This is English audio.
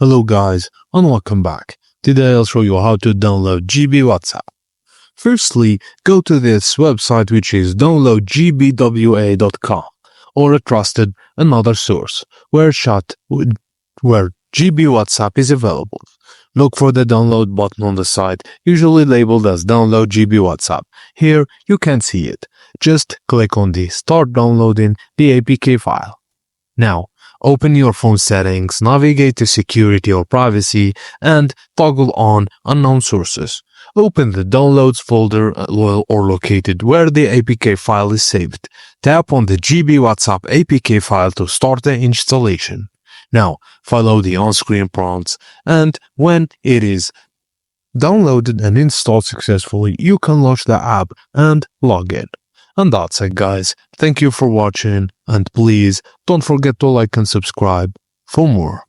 Hello guys and welcome back. Today I'll show you how to download GB WhatsApp. Firstly, go to this website which is downloadgbwa.com or a trusted another source where GB WhatsApp is available. Look for the download button on the site, usually labeled as Download GB WhatsApp. Here you can see it. Just click on the Start downloading the APK file. Now, open your phone settings, navigate to Security or Privacy, and toggle on Unknown Sources. Open the Downloads folder or located where the APK file is saved. Tap on the GB WhatsApp APK file to start the installation. Now, follow the on-screen prompts, and when it is downloaded and installed successfully, you can launch the app and log in. And that's it guys, thank you for watching and please don't forget to like and subscribe for more.